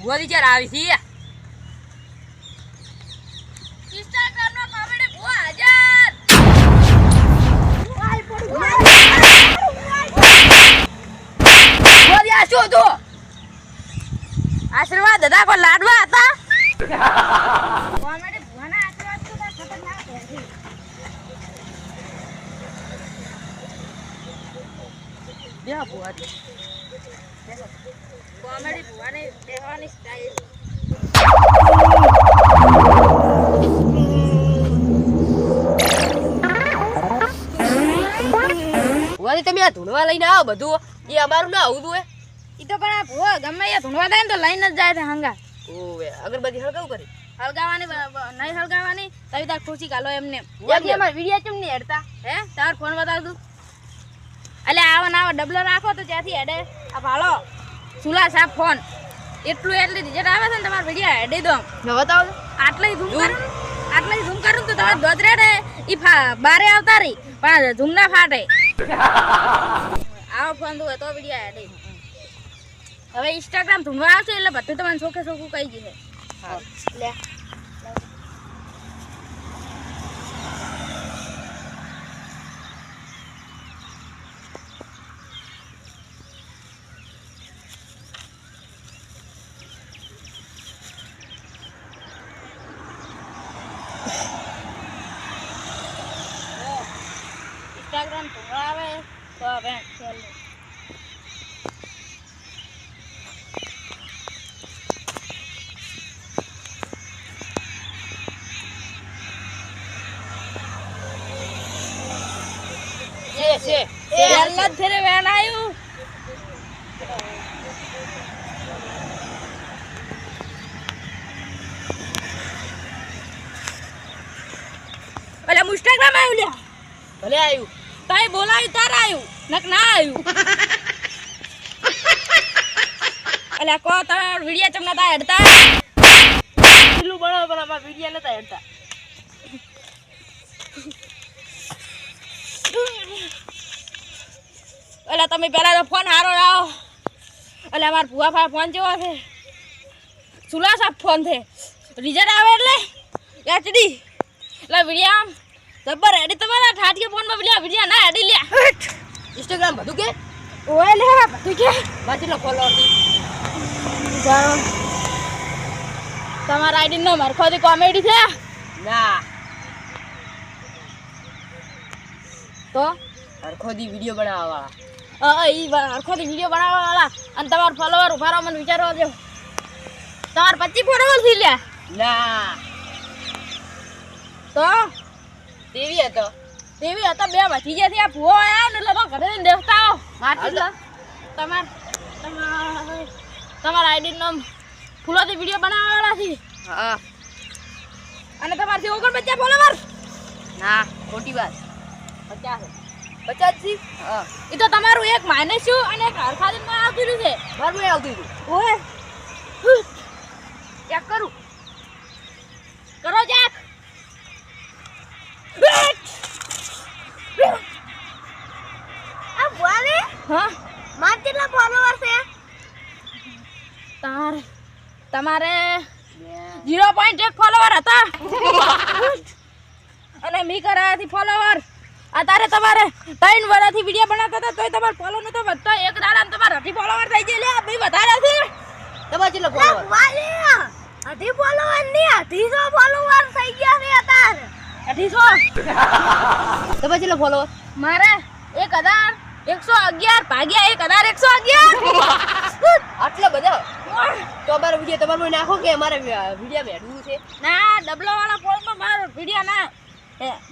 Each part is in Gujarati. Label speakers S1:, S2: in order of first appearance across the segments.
S1: ભુવાજી ચાર આવી છે ઇન્સ્ટાગ્રામ નો કોમેડી ભુવા હાજર ભુવાજી આ શું હતું આશીર્વાદ હતા કોઈ લાડવા હતા કોમેડી ભુવાના આશીર્વાદ તો ખતરનાક છે દેવા ભુવાજી કોમેડી ભુવાને બેહવાની સ્ટાઈલ ભુવાજી તમે આ ધૂણવા લઈને આવો બધું એ અમારું ના આવું એ ઈ તો પણ આ ભુવા ગમે એ ધૂણવા થાય ને તો લઈને જ જાય છે હંગા ઓવે અગરબત્તી હળગાવું કરી હળગાવાની નહીં હળગાવાની તવી તાર ખુરશી ગાલો એમને અમાર વિડિયો કેમ નહીં હેડતા હે તાર ફોન બતાવ તું એટલે આવા નાવા ડબલો રાખો તો ત્યાંથી હેડે આ ભાલો સુલા સાફ ફોન એટલી રિઝલ્ટ આવે છે ને તમારે વિડિયો હેડી દો બતાવો આટલી ઝૂમ કરું તો તમારે દોતરે રે ઈ બારે આવતા રહી પણ ઝૂમ ના ફાટે આવો ફોન તો વિડિયો હેડી હવે ઇન્સ્ટાગ્રામ ધૂમવા આવશે એટલે બધું તમને ચોખ્ખે ચોખ્ખું કહી જશે હા લે ઇન્સ્ટાગ્રામ ધૂમવા આવે તો હવે ચાલ છે અલ્લાહ તેરે વેણ આયું ઓલા ઇન્સ્ટાગ્રામ આયું લ્યા ભલે આયું તાય બોલાયું તાર આયું નક ના આયું અલ્યા કો તાર વિડિયો ચમ નતા હેડતા પેલું બરાબર અમાર વિડિયો નતા હેડતા અલા તમે પેલા તો ફોન હારો લાવો અલા માર ભુવા ભાઈ ફોન જેવો છે સુલા સાફ ફોન છે રિઝલ્ટ આવે એટલે એચડી એટલે વિડિયો આમ જબર એડી તમારા ઠાઠિયા ફોનમાં વિડિયો ના એડી લ્યા ઇન્સ્ટાગ્રામ બધું કે ઓય લે બધું કે બાજુનો ફોલોવર થી જાણો તમારા આઈડી નો મારખોથી કોમેડી છે ના તો હરખોદી વિડિયો બનાવવા ઈ હરખોદી વિડિયો બનાવવા વાળા અને તમાર ફોલોવર ઉભારો મને વિચારવા દો તમાર 25 ફોલોવર થી લ્યા ના તો તેવી હતો બે વધી ગયા થી આ ભૂવો આયા ને એટલે તો ઘરે દેવતા આવો માટી તમાર આઈડી નામ ફૂલોથી વિડિયો બનાવવા વાળા છે હા અને તમારથી ઓગણ 50 ફોલોવર ના ખોટી વાત 50 થી હા ઈ તો તમારું એક માઇનસ છું અને એક હરખાદીન માં આવતું રહ્યું છે મારું આવતું રહ્યું ઓય ચેક કરું કરો ચેક આ બોલે હા માર કેટલા ફોલોવર છે તમારે 0.1 ફોલોવર હતા અને મી કરાયાથી ફોલોવર અત્યારે તમારે 3 વર્ષથી વિડિયો બનાવતા હતા તોય તમાર ફોલો નતો વધતો એક દાડામાં તમાર 80 ફોલોવર થઈ ગયા લે ભાઈ વધારે છે તમાર કેટલા ફોલોવર વાલે 80 ફોલોવર ની 250 ફોલોવર થઈ ગયા છે અત્યારે 250 તમાર કેટલા ફોલોવર મારે 1111 ભાગ્યા 1111 આટલા બધા તો અમારો વિડિયો તમારો નાખો કે અમારે વિડિયો મેડવું છે ના ડબલો વાળા ફોનમાં મારો વિડિયો ના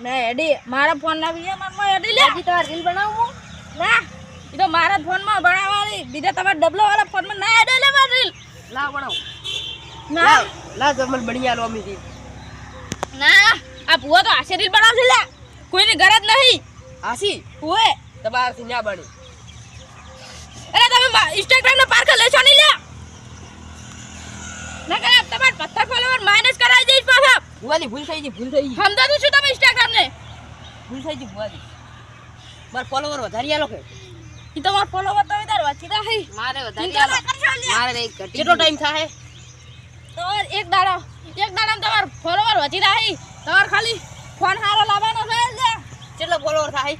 S1: ના એડી મારા ફોન ના વિડિયો માં એડી લે હજી તમારે રીલ બનાવવું ના ઈ તો મારા ફોન માં બનાવવાની બીજા તમારા ડબલો વાળા ફોન માં ના એડી લે મારી રીલ લાવ બનાવ ના લા જમલ બણિયા લો અમી ના આ ભુવા તો આશે રીલ બનાવશે લે કોઈની ગરજ નહીં આસી ઓએ તમારથી ના બની અરે તમે ઇન્સ્ટાગ્રામ નો પાર્ક લેશો નહીં લે ના કે તમાર 50 ફોલોવર માઈનસ કરાઈ દઈશ પાછા ભુવાની ભૂલ થઈ ગઈ સમજાતું છું તમે ઇન્સ્ટાગ્રામ ને ભૂલ થઈ ગઈ ભુવાની માર ફોલોવર વધારી આલો કે ઈ તમાર ફોલોવર તો વધારે વાચીતા હે મારે વધારી આલો મારે એક ઘટી કેટલો ટાઈમ થાય તો એક દાડામાં તમાર ફોલોવર વધી રહી તમાર ખાલી ફોન હારો લાવવાનો છે એટલે કેટલો ફોલોવર થાય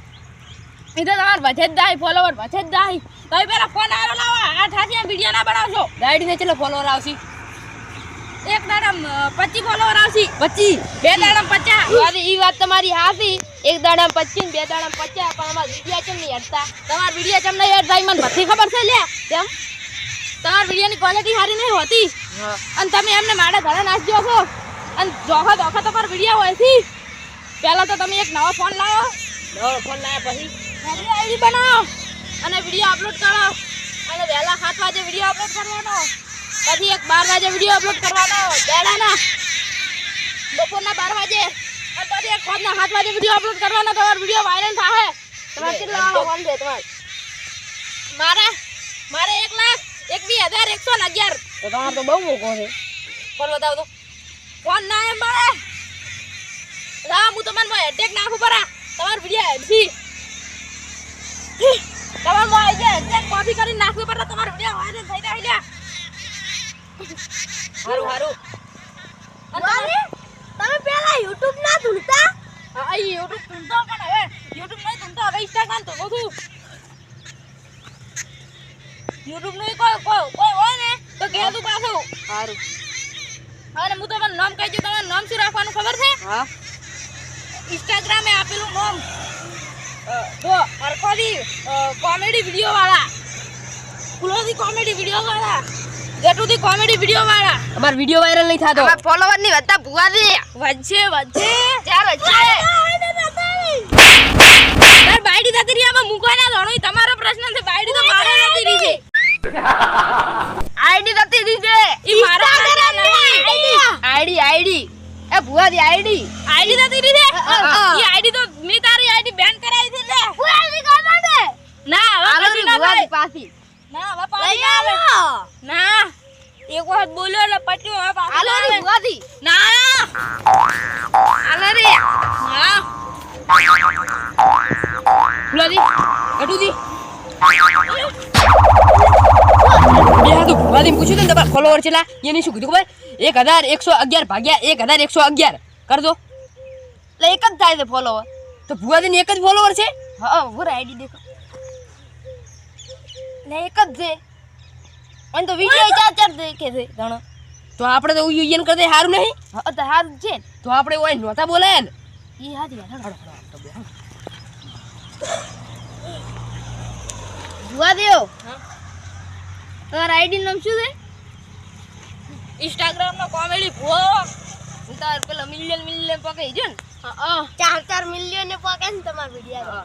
S1: એ તો તમાર વધે જ જાય ફોલોવર વધે જ જાય તો પેલા ફોન હારો લાવો આ ઠાઠિયા વિડિયો ના બનાવશો ગાડીને કેટલો ફોલોવર આવશે એક દાડામાં 25 ફોલોવર આવશે 25 બે દાડામાં 50 અરે ઈ વાત તમારી હાસી એક દાડામાં 25 બે દાડામાં 50 પણ અમાર વિડિયો કેમ નહીં હેડતા તમાર વિડિયો કેમ નહીં હેડ ભાઈ મને બધી ખબર છે લે કેમ તમાર વિડિયોની ક્વોલિટી સારી નહીં હોતી અને તમે એમને માડે ઘરે નાખજો છો અને જોખા તમાર વિડિયો હોય છે પહેલા તો તમે એક નવો ફોન લાવો પછી નવી આઈડી બનાવો અને વિડિયો અપલોડ કરો અને વહેલા 7 વાગે વિડિયો અપલોડ કરવાનો પછી એક 12 વાગે વિડિયો અપલોડ કરવાનો બેડાના બપોરના 12 વાગે અને પછી એક સાંજના 7 વાગે વિડિયો અપલોડ કરવાનો તમારો વિડિયો વાયરલ થાહે તમારે કેટલા ફોન છે તમારે મારે 1,21,111 તો તમારો તો બહુ મોકો છે ફોન બતાવો તો ફોન ના એમ મારે લા હું તમને એટેક નાખું પરા તમારો વિડિયો એડસી તમાર મો આઈ જાય એટેક કોપી કરીને નાખવું પડે તમારો વિડિયો વાયરલ થઈ જાય લ્યા હારું અને તમે પેલા YouTube ના ધૂળતા આ YouTube ધૂળતો પણ હવે YouTube નહીં ધૂળતો હવે Instagram તો બધું YouTube નું કોઈ હોય ને તો કે તું પાછું હારું અને હું તમને નામ કહી દઉં તમારું નામ શું રાખવાનું ખબર છે હા Instagram એ આપેલું નામ તો હરખોલી કોમેડી વિડિયો વાળા ફૂલોથી કોમેડી વિડિયો વાળા જેટુથી કોમેડી વિડિયો વાળા અમાર વિડિયો વાયરલ નહીં થાતો અમાર ફોલોવર ની વધતા ભુવા દે વધશે ચાલ વધશે તાર બાઈડી થતી રહી આમાં મુકો ના ધણો તમારો પ્રશ્ન છે બાઈડી તો મારે નથી રહી છે આઈડી થતી રહી છે ઈ મારા આઈડી એ ભુવા દી આઈડી થતી રહી છે ઈ આઈડી તો મે તારી આઈડી બેન કરાવી છે લે ભુવા દી કોણ દે ના હવે ભુવા દી પાછી ના હવે પાછી આવે ના એક વખત બોલ્યો એટલે પટ્યો હવે પાછો આલે રે ભુવાજી ના આલે રે ના ભુવાજી અટુજી યાર તો ભુવાજી પૂછ્યું ને તમારા ફોલોવર છેલા એની શું કીધું ખબર 1111 ભાગ્યા 1111 કરજો એટલે એક જ થાય છે ફોલોવર તો ભુવાજી ને એક જ ફોલોવર છે હા ભુરા આઈડી દેખો ને એક જ છે અને તો વિડિયો ચાર દેખે છે જાણો તો આપણે તો યુએન કરી દે હારું નહીં હા તો હારું છે તો આપણે ઓય નોતા બોલે ને ઈ હાજી હડો ભુવા દેવ હા તમાર આઈડી નામ શું છે Instagram નો કોમેડી ભુવા તાર પેલા મિલિયન પકઈ જો ને હા 4 મિલિયન ને પકે ને તમાર વિડિયો